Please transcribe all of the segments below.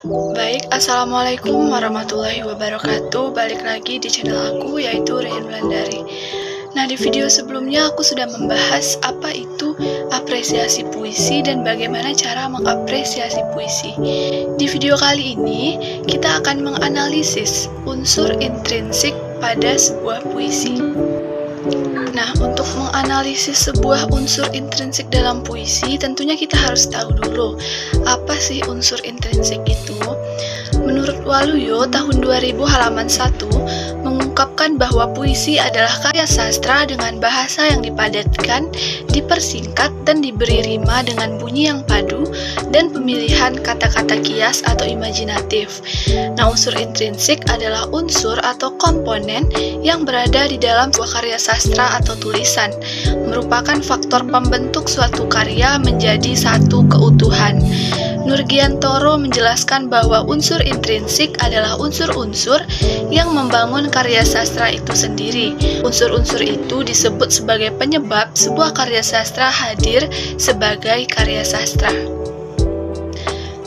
Baik, Assalamualaikum warahmatullahi wabarakatuh. Balik lagi di channel aku, yaitu Rehan Wulandari. Nah, di video sebelumnya aku sudah membahas apa itu apresiasi puisi dan bagaimana cara mengapresiasi puisi. Di video kali ini, kita akan menganalisis unsur intrinsik pada sebuah puisi. Nah, untuk menganalisis sebuah unsur intrinsik dalam puisi, tentunya kita harus tahu dulu apa sih unsur intrinsik itu. Menurut Waluyo, tahun 2000 halaman 1 mengungkapkan bahwa puisi adalah karya sastra dengan bahasa yang dipadatkan, dipersingkat, dan diberi rima dengan bunyi yang padu dan pemilihan kata-kata kias atau imajinatif. Nah, unsur intrinsik adalah unsur atau komponen yang berada di dalam sebuah karya sastra atau tulisan, merupakan faktor pembentuk suatu karya menjadi satu keutuhan. Nurgiantoro menjelaskan bahwa unsur intrinsik adalah unsur-unsur yang membangun karya sastra itu sendiri. Unsur-unsur itu disebut sebagai penyebab sebuah karya sastra hadir sebagai karya sastra.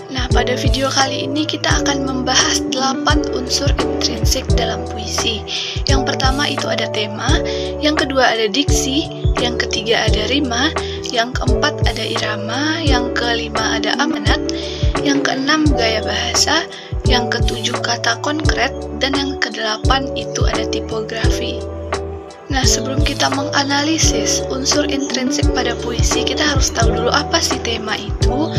Nah, pada video kali ini kita akan membahas 8 unsur intrinsik dalam puisi. Yang pertama itu ada tema, yang kedua ada diksi, yang ketiga ada rima, yang keempat ada irama, yang kelima ada amanat, yang keenam gaya bahasa, yang ketujuh kata konkret, dan yang kedelapan itu ada tipografi. Nah, sebelum kita menganalisis unsur intrinsik pada puisi, kita harus tahu dulu apa sih tema itu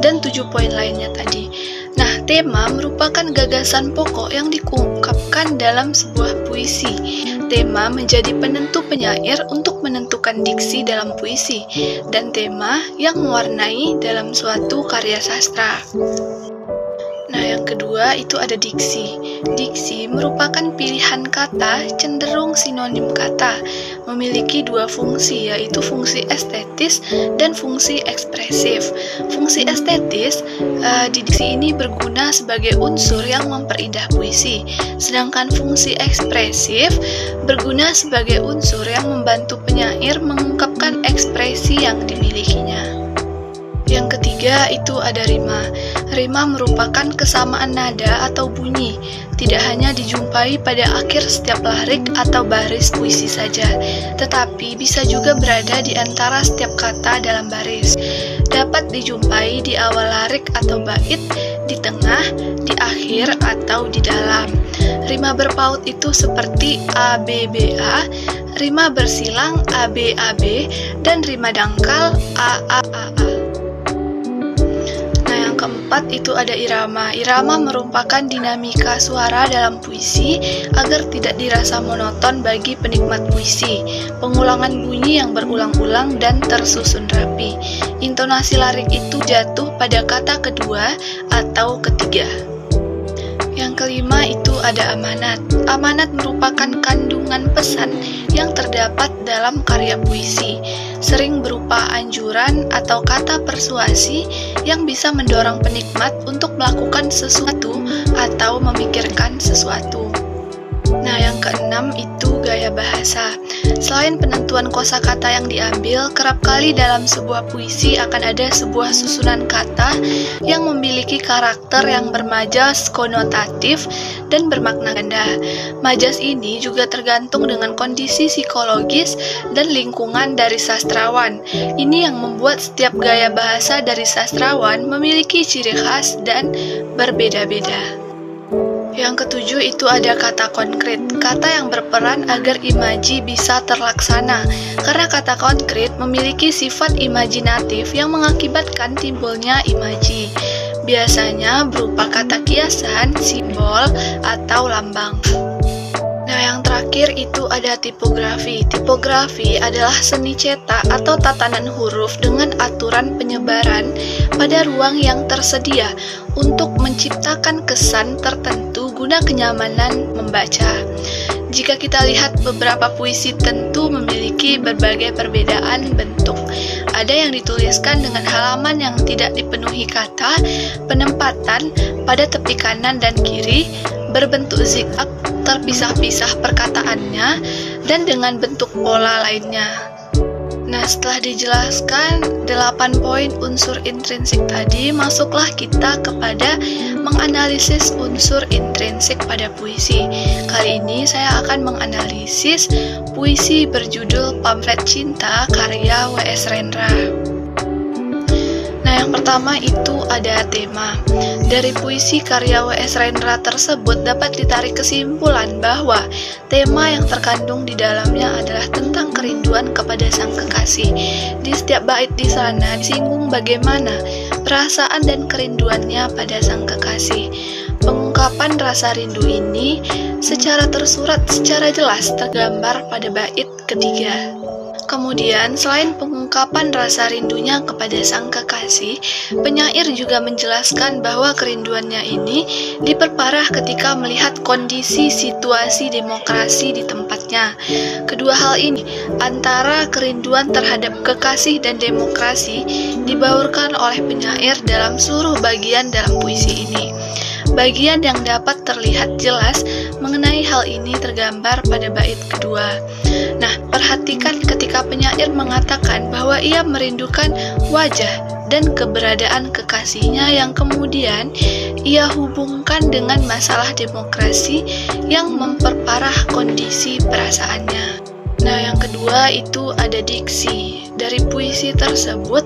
dan 7 poin lainnya tadi. Nah, tema merupakan gagasan pokok yang diungkapkan dalam sebuah puisi. Tema menjadi penentu penyair untuk menentukan diksi dalam puisi, dan tema yang mewarnai dalam suatu karya sastra. Nah, yang kedua itu ada diksi. Diksi merupakan pilihan kata cenderung sinonim kata, memiliki 2 fungsi, yaitu fungsi estetis dan fungsi ekspresif. Fungsi estetis di diksi ini berguna sebagai unsur yang memperindah puisi, sedangkan fungsi ekspresif berguna sebagai unsur yang membantu penyair mengungkapkan ekspresi yang dimilikinya. Yang ketiga itu ada rima. Rima merupakan kesamaan nada atau bunyi, tidak hanya dijumpai pada akhir setiap larik atau baris puisi saja, tetapi bisa juga berada di antara setiap kata dalam baris. Dapat dijumpai di awal larik atau bait, di tengah, di akhir, atau di dalam. Rima berpaut itu seperti ABBA, rima bersilang ABAB, dan rima dangkal AAAA. Keempat itu ada irama. Irama merupakan dinamika suara dalam puisi agar tidak dirasa monoton bagi penikmat puisi. Pengulangan bunyi yang berulang-ulang dan tersusun rapi. Intonasi larik itu jatuh pada kata kedua atau ketiga. Yang kelima itu ada amanat. Amanat merupakan kandungan pesan yang terdapat dalam karya puisi, sering berupa anjuran atau kata persuasi yang bisa mendorong penikmat untuk melakukan sesuatu atau memikirkan sesuatu. Nah, yang keenam itu gaya bahasa. Selain penentuan kosakata yang diambil, kerap kali dalam sebuah puisi akan ada sebuah susunan kata yang memiliki karakter yang bermajas, konotatif, dan bermakna ganda. Majas ini juga tergantung dengan kondisi psikologis dan lingkungan dari sastrawan. Ini yang membuat setiap gaya bahasa dari sastrawan memiliki ciri khas dan berbeda-beda. Yang ketujuh itu ada kata konkret, kata yang berperan agar imaji bisa terlaksana, karena kata konkret memiliki sifat imajinatif yang mengakibatkan timbulnya imaji. Biasanya berupa kata kiasan, simbol, atau lambang. Nah, yang terakhir itu ada tipografi. Tipografi adalah seni cetak atau tatanan huruf dengan aturan penyebaran pada ruang yang tersedia untuk menciptakan kesan tertentu guna kenyamanan membaca. Jika kita lihat beberapa puisi tentu memiliki berbagai perbedaan bentuk. Ada yang dituliskan dengan halaman yang tidak dipenuhi kata, penempatan pada tepi kanan dan kiri, berbentuk zigzag, terpisah-pisah perkataannya, dan dengan bentuk pola lainnya. Nah, setelah dijelaskan 8 poin unsur intrinsik tadi, masuklah kita kepada menganalisis unsur intrinsik pada puisi. Kali ini saya akan menganalisis puisi berjudul Pamflet Cinta karya W.S. Rendra. Nah, yang pertama itu ada tema. Dari puisi karya W.S. Rendra tersebut dapat ditarik kesimpulan bahwa tema yang terkandung di dalamnya adalah tentang kerinduan kepada sang kekasih. Di setiap bait di sana disinggung bagaimana perasaan dan kerinduannya pada sang kekasih. Pengungkapan rasa rindu ini secara tersurat, secara jelas tergambar pada bait ketiga. Kemudian, selain pengungkapan rasa rindunya kepada sang kekasih, penyair juga menjelaskan bahwa kerinduannya ini diperparah ketika melihat kondisi situasi demokrasi di tempatnya. Kedua hal ini, antara kerinduan terhadap kekasih dan demokrasi, dibaurkan oleh penyair dalam seluruh bagian dalam puisi ini. Bagian yang dapat terlihat jelas mengenai hal ini tergambar pada bait kedua. Nah, perhatikan ketika penyair mengatakan bahwa ia merindukan wajah dan keberadaan kekasihnya yang kemudian ia hubungkan dengan masalah demokrasi yang memperparah kondisi perasaannya. Nah, yang kedua itu ada diksi. Dari puisi tersebut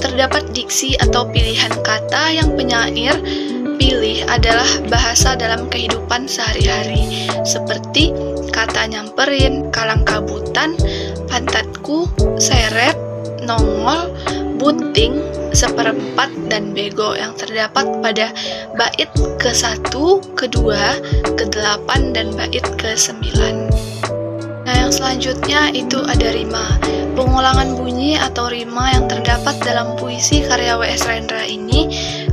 terdapat diksi atau pilihan kata yang penyair pilih adalah bahasa dalam kehidupan sehari-hari, seperti kata nyamperin, kalang kabutan, pantatku, seret, nongol, bunting, seperempat, dan bego yang terdapat pada bait ke-1, ke-2, ke-8, dan bait ke-9. Nah, yang selanjutnya itu ada rima. Pengulangan bunyi atau rima yang terdapat dalam puisi karya W.S. Rendra ini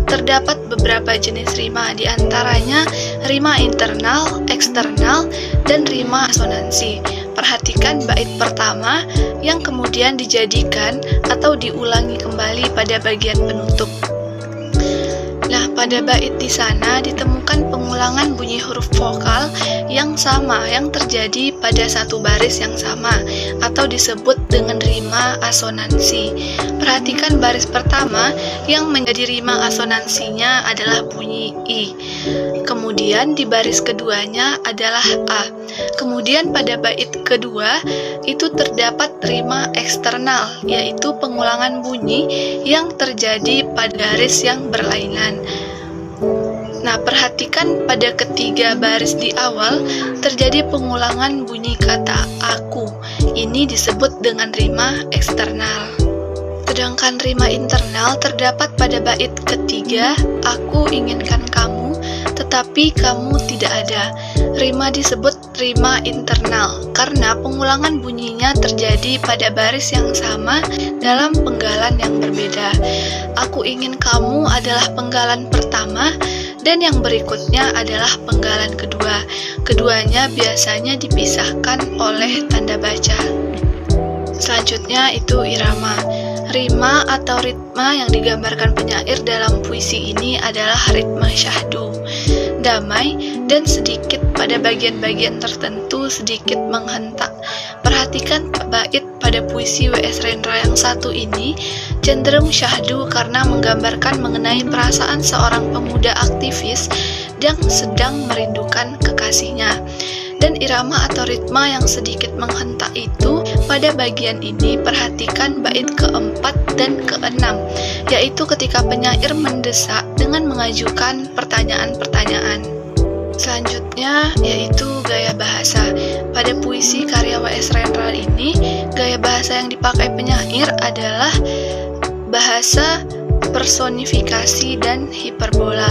terdapat beberapa jenis rima, diantaranya rima internal, eksternal, dan rima asonansi. Perhatikan bait pertama yang kemudian dijadikan atau diulangi kembali pada bagian penutup. Nah, pada bait di sana ditemukan pengulangan bunyi huruf vokal yang sama yang terjadi pada satu baris yang sama atau disebut dengan rima asonansi. Perhatikan baris pertama yang menjadi rima asonansinya adalah bunyi I. Kemudian di baris keduanya adalah A. Kemudian pada bait kedua itu terdapat rima eksternal, yaitu pengulangan bunyi yang terjadi pada baris yang berlainan. Nah, perhatikan pada ketiga baris di awal terjadi pengulangan bunyi kata aku. Ini disebut dengan rima eksternal. Sedangkan rima internal terdapat pada bait ketiga, aku inginkan kamu, tetapi kamu tidak ada. Rima disebut rima internal karena pengulangan bunyinya terjadi pada baris yang sama dalam penggalan yang berbeda. Aku ingin kamu adalah penggalan pertama dan yang berikutnya adalah penggalan kedua. Keduanya biasanya dipisahkan oleh tanda baca. Selanjutnya itu irama. Rima atau ritma yang digambarkan penyair dalam puisi ini adalah ritma syahdu, damai dan sedikit pada bagian-bagian tertentu sedikit menghentak. Perhatikan bait pada puisi W.S. Rendra yang satu ini cenderung syahdu karena menggambarkan mengenai perasaan seorang pemuda aktivis yang sedang merindukan kekasihnya. Dan irama atau ritma yang sedikit menghentak itu pada bagian ini perhatikan bait keempat dan keenam, yaitu ketika penyair mendesak dengan mengajukan pertanyaan-pertanyaan. Selanjutnya yaitu gaya bahasa. Pada puisi karya W.S. Rendra ini, gaya bahasa yang dipakai penyair adalah bahasa personifikasi dan hiperbola.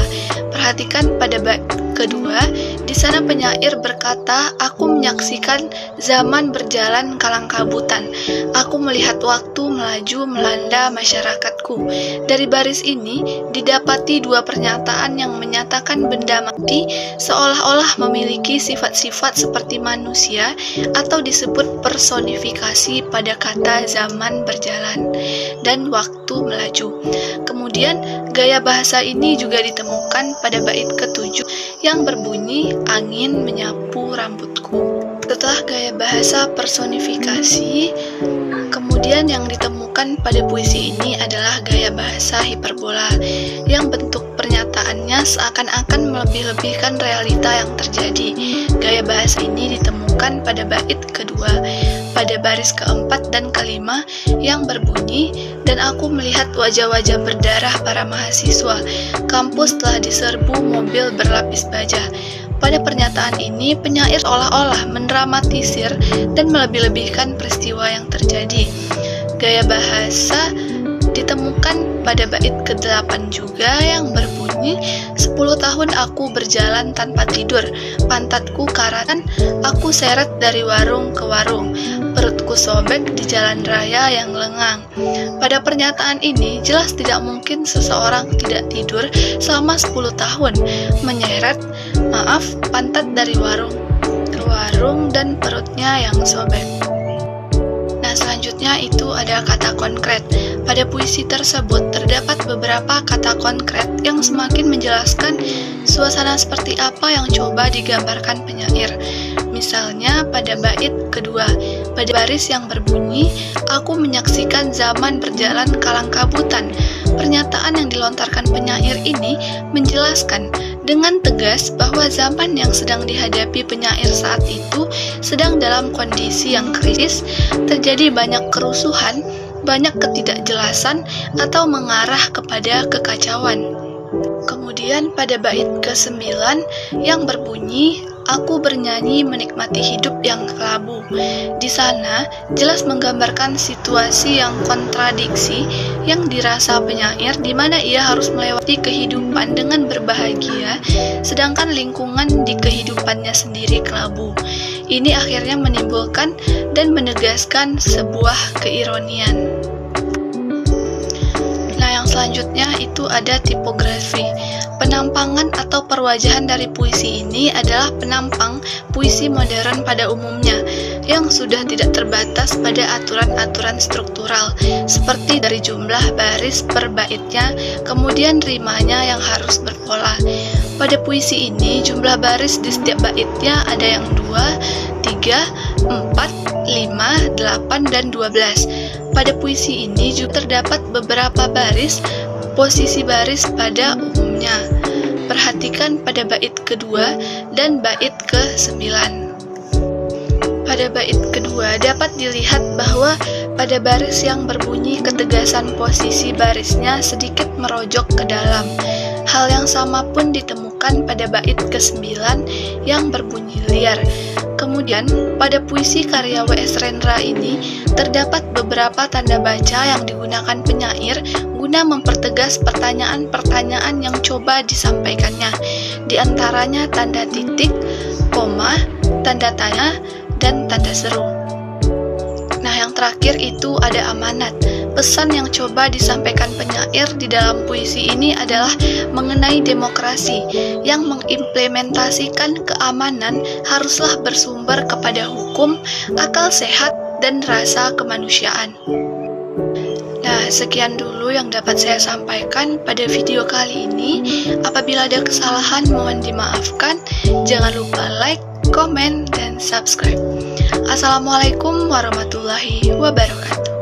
Perhatikan pada bait kedua, di sana penyair berkata, aku menyaksikan zaman berjalan kalang kabutan. Aku melihat waktu melaju melanda masyarakatku. Dari baris ini didapati dua pernyataan yang menyatakan benda mati seolah-olah memiliki sifat-sifat seperti manusia atau disebut personifikasi pada kata zaman berjalan dan waktu melaju. Kemudian gaya bahasa ini juga ditemukan pada bait ketujuh yang berbunyi angin menyapu rambutku. Setelah gaya bahasa personifikasi, Kemudian yang ditemukan pada puisi ini adalah gaya bahasa hiperbola, yang bentuk pernyataannya seakan-akan melebih-lebihkan realita yang terjadi. Gaya bahasa ini ditemukan pada bait kedua, pada baris keempat dan kelima yang berbunyi, "Dan aku melihat wajah-wajah berdarah para mahasiswa, kampus telah diserbu mobil berlapis baja." Pada pernyataan ini, penyair seolah-olah mendramatisir dan melebih-lebihkan peristiwa yang terjadi. Gaya bahasa ditemukan pada bait ke-8 juga yang berbunyi, "10 tahun aku berjalan tanpa tidur, pantatku karatan, aku seret dari warung ke warung, perutku sobek di jalan raya yang lengang." Pada pernyataan ini, jelas tidak mungkin seseorang tidak tidur selama 10 tahun, menyeret, pantat dari warung ke warung dan perutnya yang sobek. Nah, selanjutnya itu ada kata konkret. Pada puisi tersebut terdapat beberapa kata konkret yang semakin menjelaskan suasana seperti apa yang coba digambarkan penyair. Misalnya pada bait kedua, pada baris yang berbunyi, "Aku menyaksikan zaman berjalan kalang kabutan." Pernyataan yang dilontarkan penyair ini menjelaskan dengan tegas bahwa zaman yang sedang dihadapi penyair saat itu sedang dalam kondisi yang kritis, terjadi banyak kerusuhan, banyak ketidakjelasan, atau mengarah kepada kekacauan. Kemudian pada bait ke-9 yang berbunyi, "Aku bernyanyi menikmati hidup yang kelabu." Di sana jelas menggambarkan situasi yang kontradiksi yang dirasa penyair, di mana ia harus melewati kehidupan dengan berbahagia, sedangkan lingkungan di kehidupannya sendiri kelabu. Ini akhirnya menimbulkan dan menegaskan sebuah keironian. Nah, yang selanjutnya itu ada tipografi. Penampangan atau perwajahan dari puisi ini adalah penampang puisi modern pada umumnya, yang sudah tidak terbatas pada aturan-aturan struktural, seperti dari jumlah baris per baitnya, kemudian rimanya yang harus berpola. Pada puisi ini, jumlah baris di setiap baitnya ada yang 2, 3, 4, 5, 8, dan 12. Pada puisi ini juga terdapat beberapa baris, posisi baris pada umumnya. Perhatikan pada bait kedua dan bait ke-9. Pada bait kedua dapat dilihat bahwa pada baris yang berbunyi ketegasan posisi barisnya sedikit merojok ke dalam. Hal yang sama pun ditemukan pada bait ke-9 yang berbunyi liar. Kemudian, pada puisi karya W.S. Rendra ini terdapat beberapa tanda baca yang digunakan penyair guna mempertegas pertanyaan-pertanyaan yang coba disampaikannya. Di antaranya tanda titik, koma, tanda tanya, dan tanda seru. Nah, yang terakhir itu ada amanat. Pesan yang coba disampaikan penyair di dalam puisi ini adalah mengenai demokrasi, yang mengimplementasikan keamanan haruslah bersumber kepada hukum, akal sehat, dan rasa kemanusiaan. Nah, sekian dulu yang dapat saya sampaikan pada video kali ini. Apabila ada kesalahan, mohon dimaafkan. Jangan lupa like, komen, dan subscribe. Assalamualaikum warahmatullahi wabarakatuh.